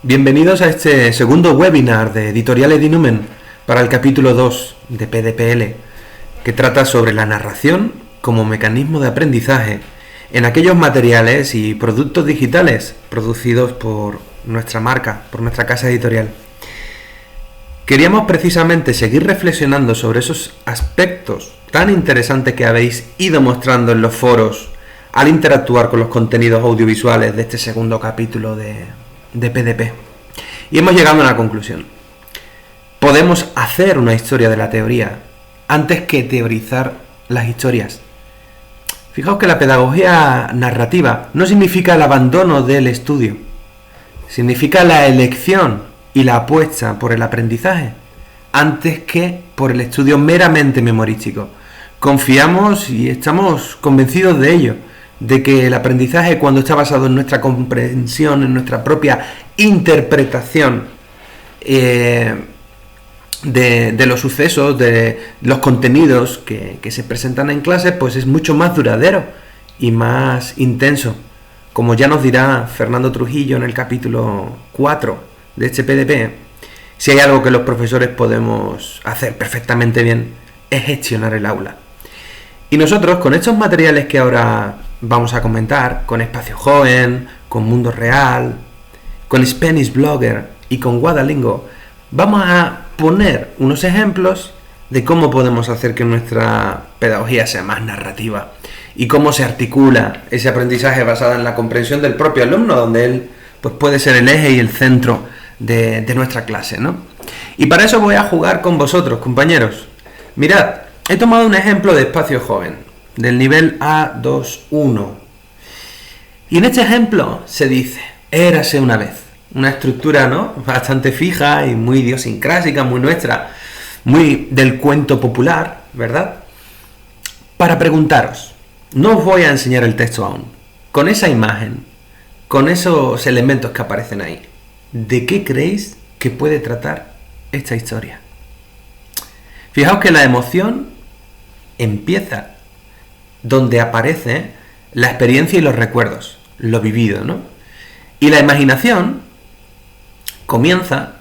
Bienvenidos a este segundo webinar de Editorial Edinumen para el capítulo 2 de PDPL, que trata sobre la narración como mecanismo de aprendizaje en aquellos materiales y productos digitales producidos por nuestra marca, por nuestra casa editorial. Queríamos precisamente seguir reflexionando sobre esos aspectos tan interesantes que habéis ido mostrando en los foros al interactuar con los contenidos audiovisuales de este segundo capítulo de PDP. Y hemos llegado a una conclusión. Podemos hacer una historia de la teoría antes que teorizar las historias. Fijaos que la pedagogía narrativa no significa el abandono del estudio, significa la elección y la apuesta por el aprendizaje antes que por el estudio meramente memorístico. Confiamos y estamos convencidos de ello, de que el aprendizaje, cuando está basado en nuestra comprensión, en nuestra propia interpretación de los sucesos, de los contenidos que se presentan en clase, pues es mucho más duradero y más intenso. Como ya nos dirá Fernando Trujillo en el capítulo 4 de este PDP, si hay algo que los profesores podemos hacer perfectamente bien, es gestionar el aula. Y nosotros, con estos materiales que ahora vamos a comentar, con Espacio Joven, con Mundo Real, con Spanish Blogger y con Guadalingo, vamos a poner unos ejemplos de cómo podemos hacer que nuestra pedagogía sea más narrativa y cómo se articula ese aprendizaje basado en la comprensión del propio alumno, donde él pues, puede ser el eje y el centro de nuestra clase, ¿no? Y para eso voy a jugar con vosotros, compañeros. Mirad, he tomado un ejemplo de Espacio Joven, del nivel A21. Y en este ejemplo se dice, érase una vez. Una estructura, ¿no?, bastante fija y muy idiosincrásica, muy nuestra, muy del cuento popular, ¿verdad? Para preguntaros, no os voy a enseñar el texto aún, con esa imagen, con esos elementos que aparecen ahí, ¿de qué creéis que puede tratar esta historia? Fijaos que la emoción empieza donde aparece la experiencia y los recuerdos, lo vivido, ¿no? Y la imaginación comienza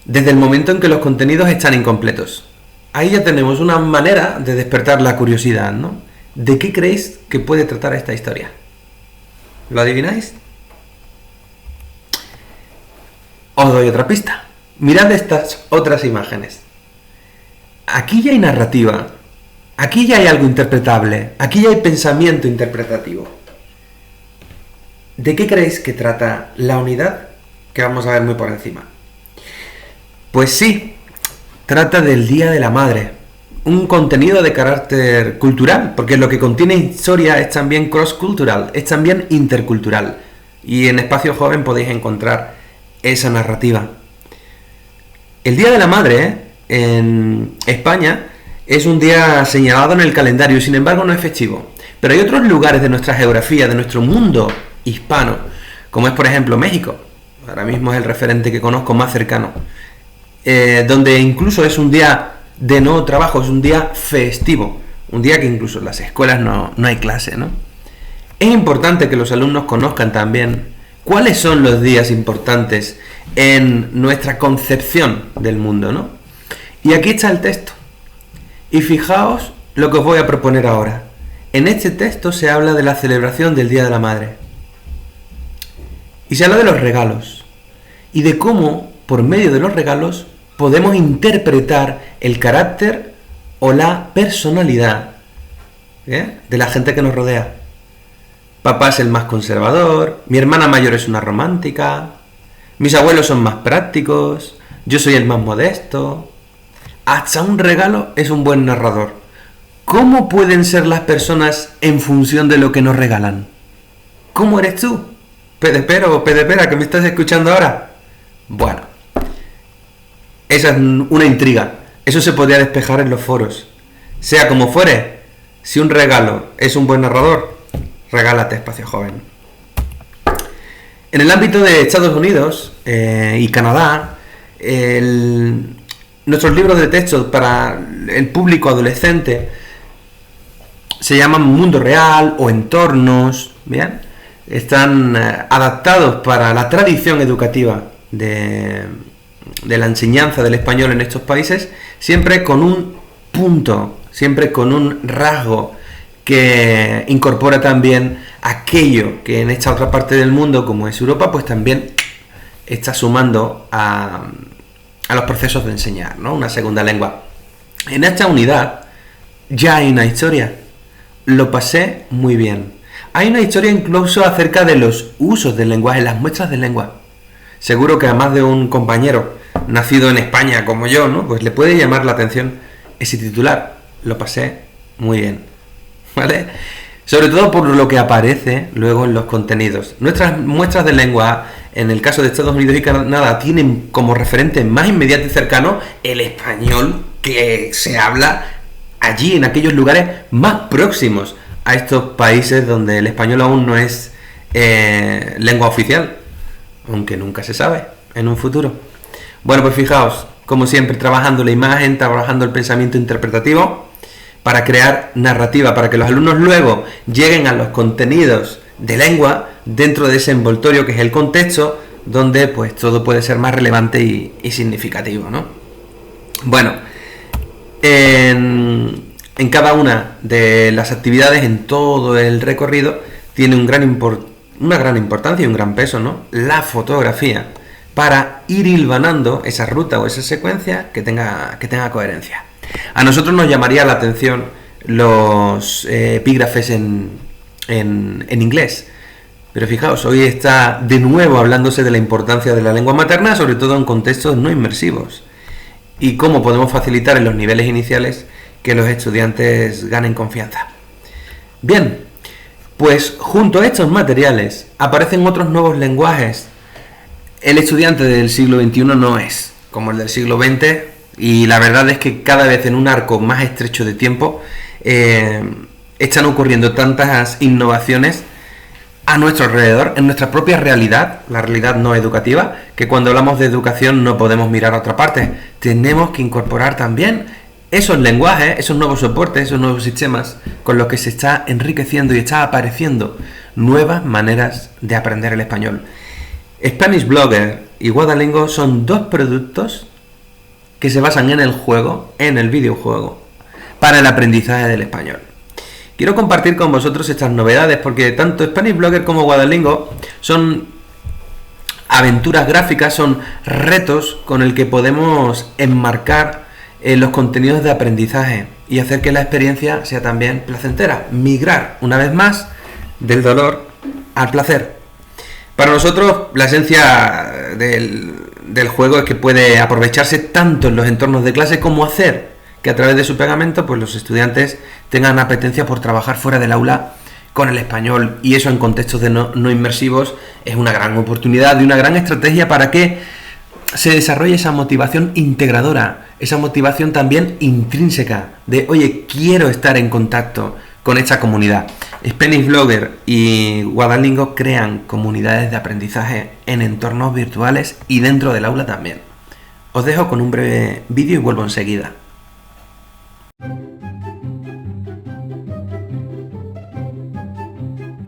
desde el momento en que los contenidos están incompletos. Ahí ya tenemos una manera de despertar la curiosidad, ¿no? ¿De qué creéis que puede tratar esta historia? ¿Lo adivináis? Os doy otra pista. Mirad estas otras imágenes. Aquí ya hay narrativa. Aquí ya hay algo interpretable, aquí ya hay pensamiento interpretativo. ¿De qué creéis que trata la unidad que vamos a ver muy por encima? Pues sí, trata del Día de la Madre, un contenido de carácter cultural, porque lo que contiene historia es también cross-cultural, es también intercultural. Y en Espacio Joven podéis encontrar esa narrativa. El Día de la Madre, en España, es un día señalado en el calendario y sin embargo no es festivo. Pero hay otros lugares de nuestra geografía, de nuestro mundo hispano, como es por ejemplo México, ahora mismo es el referente que conozco más cercano, donde incluso es un día de no trabajo, es un día festivo, un día que incluso en las escuelas no hay clase, ¿no? Es importante que los alumnos conozcan también cuáles son los días importantes en nuestra concepción del mundo, ¿no? Y aquí está el texto. Y fijaos lo que os voy a proponer ahora. En este texto se habla de la celebración del Día de la Madre. Y se habla de los regalos. Y de cómo, por medio de los regalos, podemos interpretar el carácter o la personalidad de la gente que nos rodea. Papá es el más conservador, mi hermana mayor es una romántica, mis abuelos son más prácticos, yo soy el más modesto. Hasta un regalo es un buen narrador. ¿Cómo pueden ser las personas en función de lo que nos regalan? ¿Cómo eres tú? ¿Pedepero o pedepera que me estás escuchando ahora? Bueno, esa es una intriga. Eso se podría despejar en los foros. Sea como fuere, si un regalo es un buen narrador, regálate Espacio Joven. En el ámbito de Estados Unidos y Canadá, nuestros libros de texto para el público adolescente se llaman Mundo Real o Entornos, ¿bien? Están adaptados para la tradición educativa de la enseñanza del español en estos países, siempre con un punto, siempre con un rasgo que incorpora también aquello que en esta otra parte del mundo, como es Europa, pues también está sumando a los procesos de enseñar, ¿no? Una segunda lengua. En esta unidad ya hay una historia. Lo pasé muy bien. Hay una historia incluso acerca de los usos del lenguaje, las muestras de lengua. Seguro que a más de un compañero nacido en España como yo, ¿no? Pues le puede llamar la atención ese titular. Lo pasé muy bien, ¿vale? Sobre todo por lo que aparece luego en los contenidos. Nuestras muestras de lengua, en el caso de Estados Unidos y Canadá, tienen como referente más inmediato y cercano el español que se habla allí, en aquellos lugares más próximos a estos países donde el español aún no es lengua oficial, aunque nunca se sabe en un futuro. Bueno, pues fijaos, como siempre, trabajando la imagen, trabajando el pensamiento interpretativo para crear narrativa, para que los alumnos luego lleguen a los contenidos de lengua dentro de ese envoltorio que es el contexto, donde pues todo puede ser más relevante y significativo, ¿no? Bueno, en cada una de las actividades, en todo el recorrido, tiene una gran importancia y un gran peso, ¿no? La fotografía, para ir hilvanando esa ruta o esa secuencia que tenga coherencia. A nosotros nos llamaría la atención los epígrafes en inglés. Pero fijaos, hoy está de nuevo hablándose de la importancia de la lengua materna, sobre todo en contextos no inmersivos. Y cómo podemos facilitar en los niveles iniciales que los estudiantes ganen confianza. Bien, pues junto a estos materiales aparecen otros nuevos lenguajes. El estudiante del siglo XXI no es como el del siglo XX, y la verdad es que cada vez en un arco más estrecho de tiempo están ocurriendo tantas innovaciones a nuestro alrededor, en nuestra propia realidad, la realidad no educativa, que cuando hablamos de educación no podemos mirar a otra parte. Tenemos que incorporar también esos lenguajes, esos nuevos soportes, esos nuevos sistemas con los que se está enriqueciendo y está apareciendo nuevas maneras de aprender el español. Spanish Blogger y Guadalingo son dos productos que se basan en el juego, en el videojuego, para el aprendizaje del español. Quiero compartir con vosotros estas novedades porque tanto Spanish Blogger como Guadalingo son aventuras gráficas, son retos con el que podemos enmarcar los contenidos de aprendizaje y hacer que la experiencia sea también placentera. Migrar, una vez más, del dolor al placer. Para nosotros, la esencia del juego es que puede aprovecharse tanto en los entornos de clase como hacer que a través de su pegamento pues los estudiantes tengan apetencia por trabajar fuera del aula con el español, y eso en contextos de no inmersivos es una gran oportunidad y una gran estrategia para que se desarrolle esa motivación integradora, esa motivación también intrínseca de, oye, quiero estar en contacto con esta comunidad. Spanish Blogger y Guadalingo crean comunidades de aprendizaje en entornos virtuales y dentro del aula también. Os dejo con un breve vídeo y vuelvo enseguida.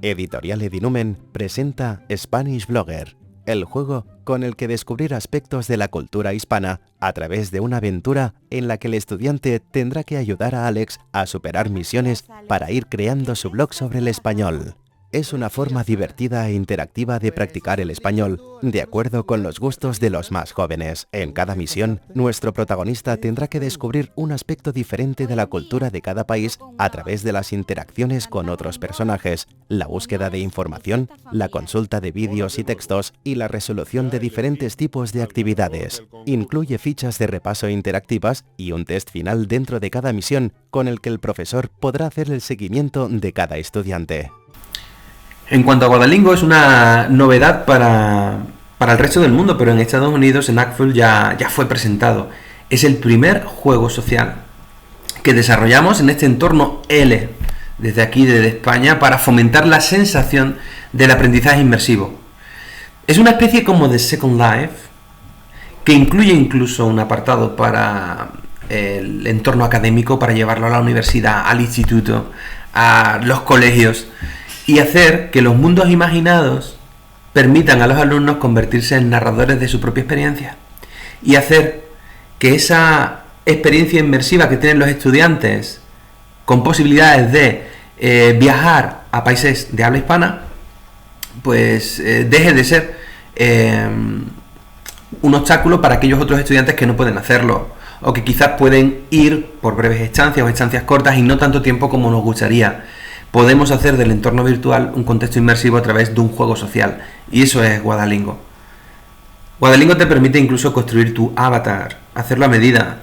Editorial Edinumen presenta Spanish Blogger, el juego con el que descubrir aspectos de la cultura hispana a través de una aventura en la que el estudiante tendrá que ayudar a Alex a superar misiones para ir creando su blog sobre el español. Es una forma divertida e interactiva de practicar el español, de acuerdo con los gustos de los más jóvenes. En cada misión, nuestro protagonista tendrá que descubrir un aspecto diferente de la cultura de cada país a través de las interacciones con otros personajes, la búsqueda de información, la consulta de vídeos y textos y la resolución de diferentes tipos de actividades. Incluye fichas de repaso interactivas y un test final dentro de cada misión con el que el profesor podrá hacer el seguimiento de cada estudiante. En cuanto a Guadalingo, es una novedad para el resto del mundo, pero en Estados Unidos, en ACFUL, ya fue presentado. Es el primer juego social que desarrollamos en este entorno L, desde aquí, desde España, para fomentar la sensación del aprendizaje inmersivo. Es una especie como de Second Life, que incluye incluso un apartado para el entorno académico, para llevarlo a la universidad, al instituto, a los colegios, y hacer que los mundos imaginados permitan a los alumnos convertirse en narradores de su propia experiencia y hacer que esa experiencia inmersiva que tienen los estudiantes con posibilidades de viajar a países de habla hispana, pues deje de ser un obstáculo para aquellos otros estudiantes que no pueden hacerlo, o que quizás pueden ir por breves estancias o estancias cortas y no tanto tiempo como nos gustaría. Podemos hacer del entorno virtual un contexto inmersivo a través de un juego social, y eso es Guadalingo. Guadalingo te permite incluso construir tu avatar, hacerlo a medida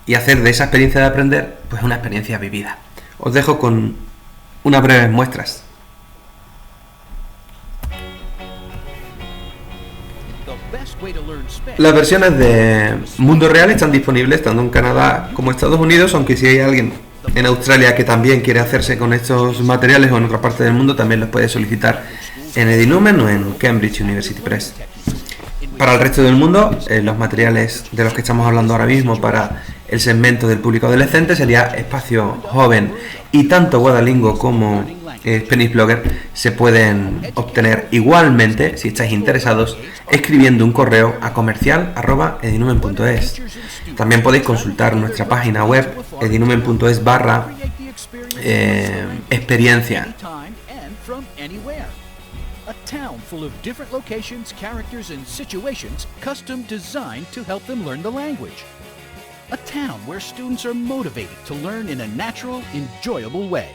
y hacer de esa experiencia de aprender pues una experiencia vivida. Os dejo con unas breves muestras. Las versiones de Mundo Real están disponibles tanto en Canadá como Estados Unidos, aunque si hay alguien en Australia que también quiere hacerse con estos materiales o en otra parte del mundo, también los puede solicitar en Edinumen o en Cambridge University Press. Para el resto del mundo, los materiales de los que estamos hablando ahora mismo para el segmento del público adolescente sería Espacio Joven, y tanto Guadalingo como Spanish Blogger se pueden obtener igualmente, si estáis interesados, escribiendo un correo a comercial@edinumen.es. También podéis consultar nuestra página web edinumen.es/experiencia. A town full of different locations, characters, and situations custom designed to help them learn the language. A town where students are motivated to learn in a natural, enjoyable way.